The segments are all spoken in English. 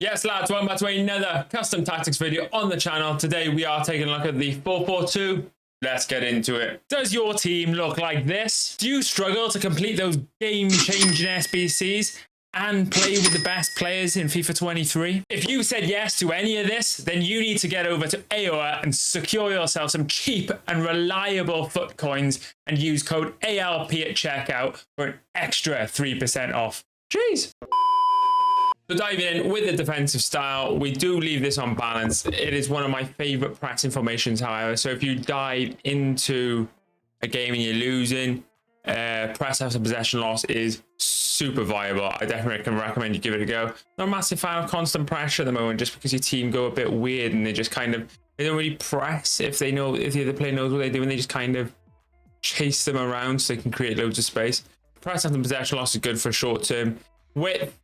Yes, lads, welcome back to another custom tactics video on the channel. Today we are taking a look at the 4-4-2. Let's get into it. Does your team look like this? Do you struggle to complete those game-changing SBCs and play with the best players in FIFA 23? If you said yes to any of this, then you need to get over to AOA and secure yourself some cheap and reliable Fut coins and use code ALP at checkout for an extra 3% off. Jeez. So diving in with the defensive style, we do leave this on balance. It is one of my favorite pressing formations, however. So if you dive into a game and you're losing, press after possession loss is super viable. I definitely can recommend you give it a go. Not a massive fan of constant pressure at the moment, just because your team go a bit weird and they just kind of, they don't really press if the other player knows what they're doing. They just kind of chase them around so they can create loads of space. Press after possession loss is good for short term. Width,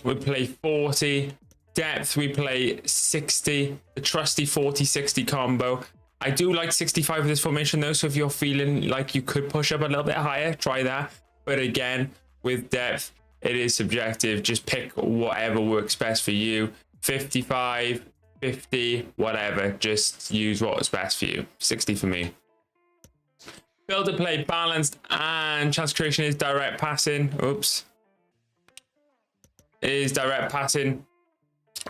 we play 40. Depth, we play 60. The trusty 40-60 combo. I do like 65 for this formation though, so if you're feeling like you could push up a little bit higher, try that. But again, with depth, it is subjective. Just pick whatever works best for you. 55, 50, whatever. Just use what's best for you. 60 for me. Build to play balanced, and chance creation is direct passing. Oops. Is direct passing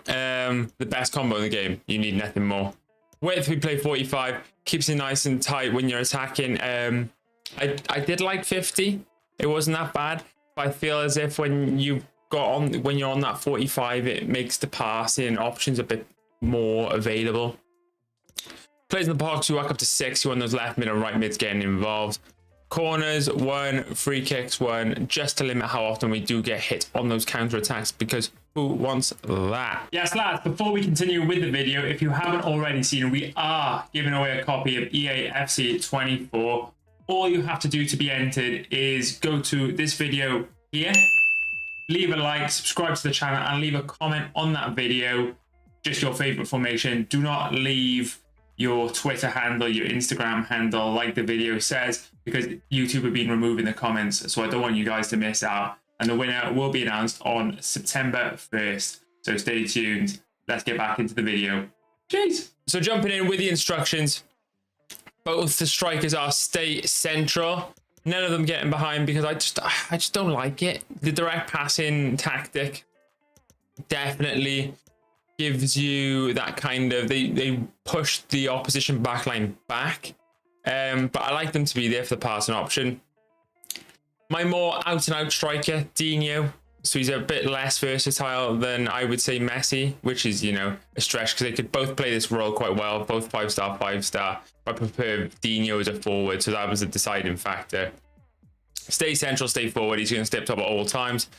the best combo in the game. You need nothing more. Width, we play 45, keeps it nice and tight when you're attacking. I did like 50. It wasn't that bad, but I feel as if when you're on that 45, it makes the passing options a bit more available. Plays in the box, you work up to 6. You want those left mid and right mids getting involved. Corners 1, free kicks 1, just to limit how often we do get hit on those counter attacks, because who wants that? Yes, lads, before we continue with the video, if you haven't already seen, we are giving away a copy of EA FC 24. All you have to do to be entered is go to this video here, leave a like, subscribe to the channel, and leave a comment on that video, just your favorite formation. Do not leave your Twitter handle, your Instagram handle, like the video says, because YouTube have been removing the comments, so I don't want you guys to miss out. And the winner will be announced on September 1st. So stay tuned. Let's get back into the video. Jeez. So jumping in with the instructions, both the strikers are stay central. None of them getting behind, because I just don't like it. The direct passing tactic definitely gives you that kind of, they push the opposition backline back, but I like them to be there for the passing option. My more out and out striker, Dino, so he's a bit less versatile than I would say Messi, which is, you know, a stretch, because they could both play this role quite well, both 5-star, 5-star. I prefer Dino as a forward, so that was a deciding factor. Stay central, stay forward. He's going to stay up top at all times.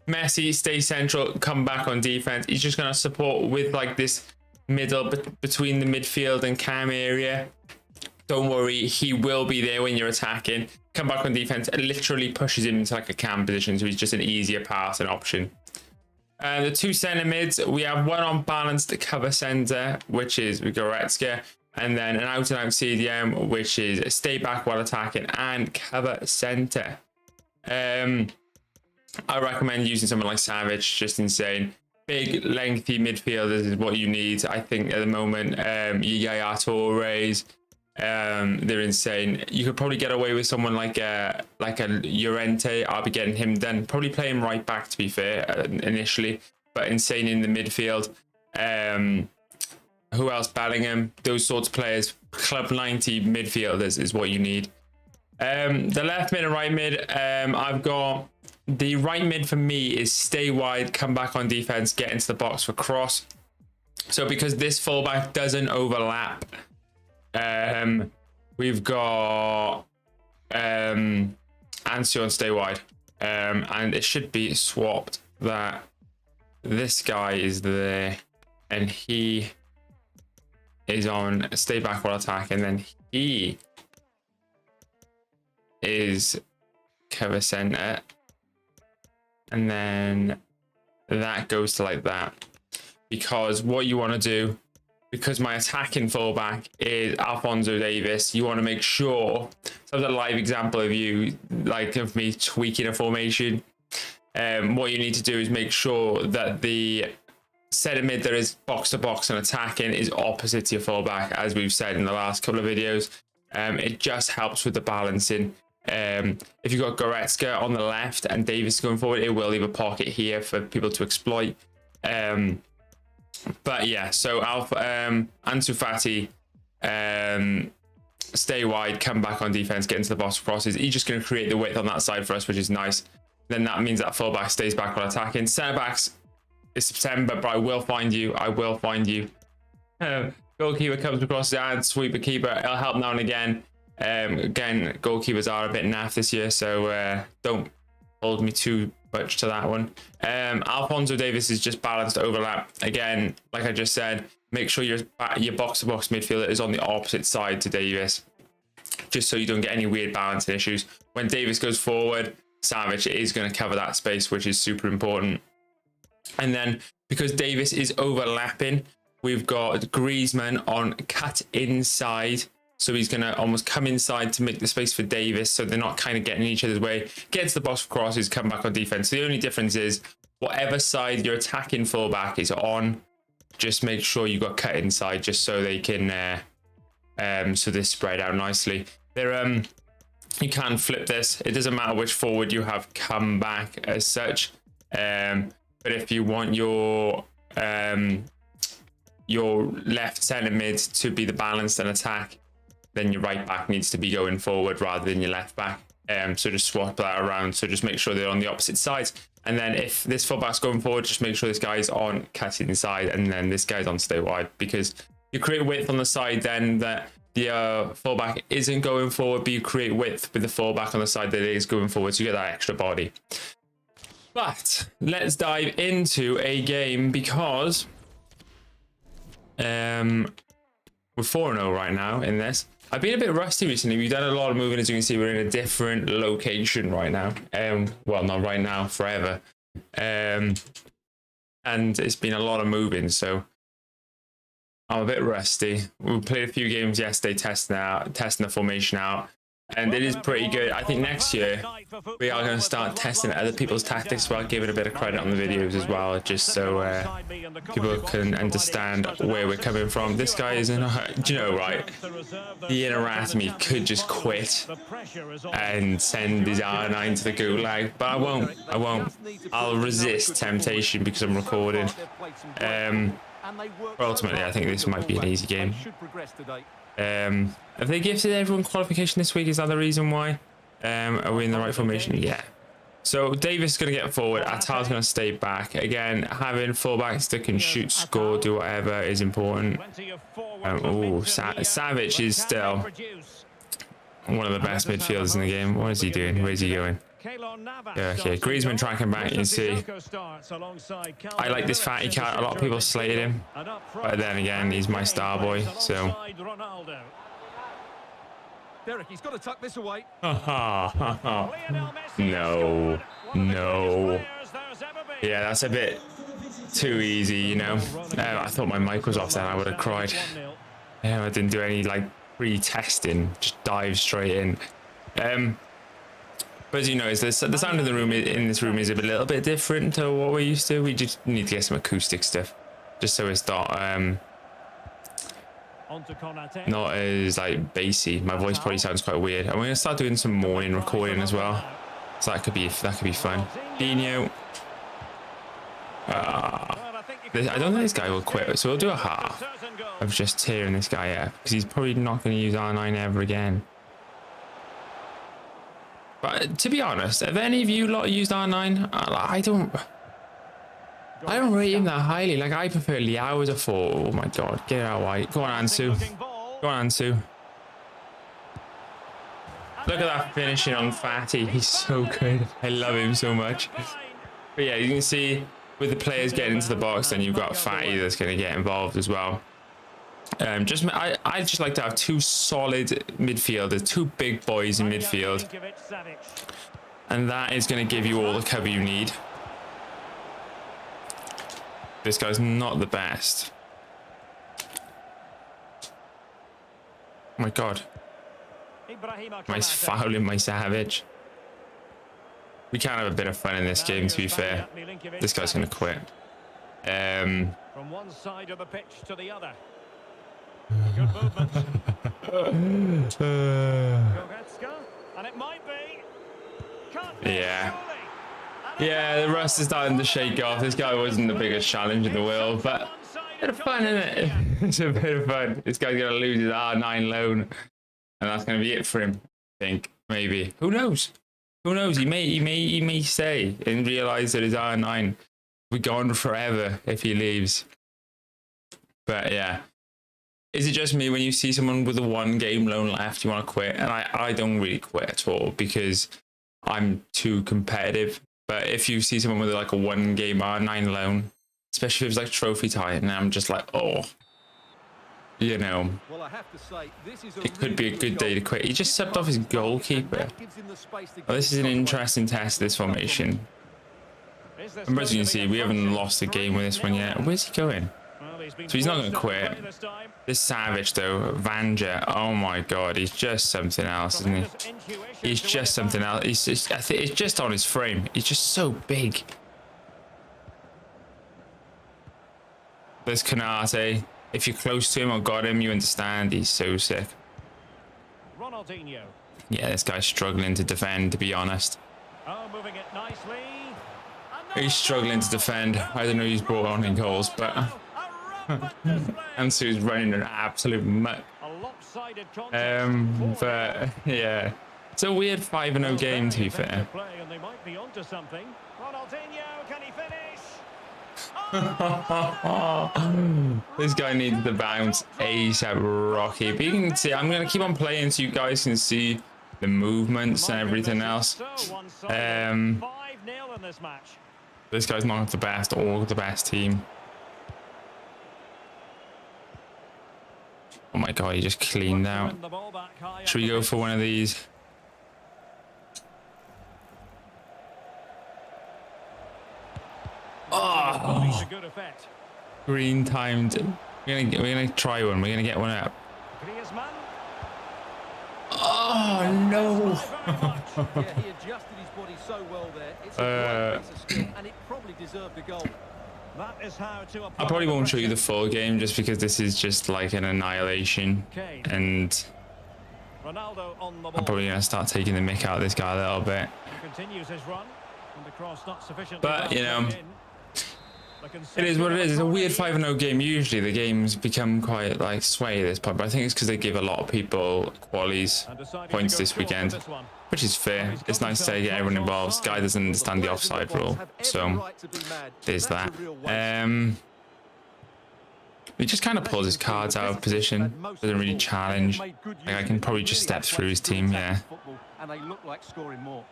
Messi, stay central, come back on defense. He's just going to support with like this middle between the midfield and cam area. Don't worry, he will be there when you're attacking. Come back on defense. It literally pushes him into like a cam position, so he's just an easier passing option. The two centre mids, we have one on balance to cover centre, which is Goretzka, and then an out and out CDM, which is stay back while attacking and cover centre. I recommend using someone like Savage, just insane. Big, lengthy midfielders is what you need, I think, at the moment. Yaya Torres, they're insane. You could probably get away with someone like a Llorente. I'll be getting him then. Probably play him right back, to be fair, initially. But insane in the midfield. Who else? Bellingham. Those sorts of players. Club 90 midfielders is what you need. The left mid and right mid, I've got... The right mid for me is stay wide, come back on defense, get into the box for cross. So because this fullback doesn't overlap, we've got Ancio on stay wide, and it should be swapped that this guy is there and he is on stay back while attack, and then he is cover center. And then that goes to like that, because what you want to do, because my attacking fullback is Alphonso Davies, you want to make sure, so that's a live example of you, like of me tweaking a formation. What you need to do is make sure that the centre mid that is box to box and attacking is opposite to your fullback, as we've said in the last couple of videos. It just helps with the balancing. If you've got Goretzka on the left and Davis going forward, it will leave a pocket here for people to exploit. But yeah, so Ansu Fati, stay wide, come back on defense, get into the box crosses. He's just going to create the width on that side for us, which is nice. Then that means that fullback stays back while attacking. Centre backs, it's September, but I will find you. I will find you. Goalkeeper comes across the hand, sweeper keeper. It'll help now and again. Again, goalkeepers are a bit naff this year, so don't hold me too much to that one. Alphonso Davies is just balanced overlap. Again, like I just said, make sure your box-to-box midfielder is on the opposite side to Davies, just so you don't get any weird balancing issues. When Davies goes forward, Savage is going to cover that space, which is super important. And then because Davies is overlapping, we've got Griezmann on cut inside. So he's going to almost come inside to make the space for Davis, so they're not kind of getting in each other's way. Gets the box crosses, come back on defense. So the only difference is whatever side your attacking fullback is on, just make sure you got cut inside, just so they can, so they spread out nicely. They're you can flip this. It doesn't matter which forward you have come back as such. But if you want your left centre mid to be the balanced and attack, then your right back needs to be going forward rather than your left back. So just swap that around. So just make sure they're on the opposite sides. And then if this fullback's going forward, just make sure this guy's on cutting inside and then this guy's on stay wide, because you create width on the side then that the fullback isn't going forward, but you create width with the fullback on the side that is going forward, so you get that extra body. But let's dive into a game, because we're 4-0 right now in this. I've been a bit rusty recently. We've done a lot of moving. As you can see, we're in a different location right now. Well, not right now, forever. And it's been a lot of moving, so I'm a bit rusty. We played a few games yesterday, testing the formation out, and it is pretty good. I think next year we are going to start testing other people's tactics while giving a bit of credit on the videos as well, just so people can understand where we're coming from. This guy is in a, do you know, right? The Inaratomy could just quit and send his R9 to the gulag, but I won't. I'll resist temptation because I'm recording. But ultimately, I think this might be an easy game. Have they gifted everyone qualification this week? Is that the reason why? Are we in the right formation? Yeah. So Davis is going to get forward. Atal's going to stay back. Again, having fullbacks that can shoot, score, do whatever is important. Savage is still one of the best midfielders in the game. What is he doing? Where's he going? Yeah, okay, Griezmann tracking back, you can see. I like this fatty cat. A lot of people slated him, but then again, he's my star boy, so. He's got to tuck this away. No. Yeah, that's a bit too easy, you know. I thought my mic was off then. I would have cried. I didn't do any like pre-testing. Just dive straight in. But as you know, the sound of the room in this room is a little bit different to what we're used to. We just need to get some acoustic stuff, just so it's not as like bassy. My voice probably sounds quite weird. And we're gonna start doing some morning recording as well, so that could be fun. Dino. I don't think this guy will quit, so we'll do a half of just tearing this guy up, because he's probably not going to use R9 ever again. But to be honest, have any of you lot used R9? I don't rate him that highly. Like, I prefer Liao as a 4. Oh my god, get it out wide. Go on, Ansu. Go on, Ansu. Look at that finishing on Fatty. He's so good. I love him so much. But yeah, you can see with the players getting into the box, then you've got Fatty that's going to get involved as well. I just like to have two solid midfielders, two big boys in midfield, and that is going to give you all the cover you need. This guy's not the best. Oh my god. Nice fouling my Savage. We can have a bit of fun in this game, to be fair. This guy's going to quit. one side of the pitch to the other. Good movement. Goretzka, and it might be. Can't be, Yeah. surely. Yeah, the rust is starting to shake off. This guy wasn't the biggest challenge in the world, but a bit of fun, isn't it? It's a bit of fun. This guy's going to lose his R9 loan, and that's going to be it for him, I think. Maybe. Who knows? Who knows? He may stay and realize that his R9 will be gone forever if he leaves. But yeah. Is it just me when you see someone with a 1 game loan left, you want to quit? And I don't really quit at all because I'm too competitive. But if you see someone with like a 1 game R9 loan, especially if it's like trophy time, and I'm just like, oh, you know, Well, I have to say, this is it could be a good day to quit. He just subbed off his goalkeeper. Well, this is an interesting test, this formation. And as you can see, we haven't lost a game with this one yet. Where's he going? So he's not going to quit. This Savage, though, Vanja, oh my god, he's just something else, isn't he? He's just something else. He's just, I think it's just on his frame. He's just so big. There's Canate. If you're close to him or got him, you understand. He's so sick. Ronaldinho. Yeah, this guy's struggling to defend, to be honest. Oh, moving it nicely. He's struggling to defend. I don't know who's brought on in goals, but Ansu's running an absolute muck. But yeah, it's a weird 5-0 game, to be fair. This guy needs the bounce ASAP, Rocky. But you can see, I'm gonna keep on playing so you guys can see the movements and everything else. This guy's not the best or the best team. Oh my god, he just cleaned out. Should we go for one of these? Oh, green timed. We're gonna try one. We're gonna get one up. Oh no! Yeah, he adjusted his body so well there. It's a great piece of skill, and it probably deserved a goal. That is how to apply. I probably won't show you the full game just because this is just like an annihilation, and Ronaldo on the ball. I'm probably gonna start taking the mick out of this guy a little bit. He continues his run, and the cross not sufficiently. But you know, it is what it is. It's a weird 5-0 game. Usually the games become quite like sway at this point, but I think it's because they give a lot of people qualies points this weekend, which is fair. It's nice to get everyone involved. This guy doesn't understand the offside rule, so there's that. He just kind of pulls his cards out of position. Doesn't really challenge. Like, I can probably just step through his team. Yeah. And they look like scoring more.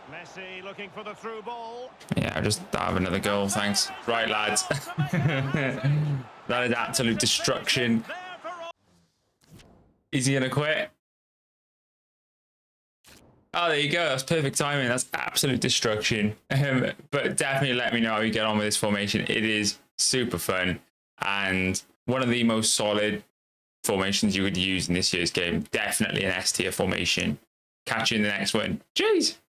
Messi looking for the through ball. Yeah, I'll just have another goal, thanks. Right, lads. That is absolute destruction. Is he gonna quit? Oh, there you go. That's perfect timing. That's absolute destruction. But definitely let me know how you get on with this formation. It is super fun and one of the most solid formations you could use in this year's game. Definitely an S tier formation. Catch you in the next one. Jeez.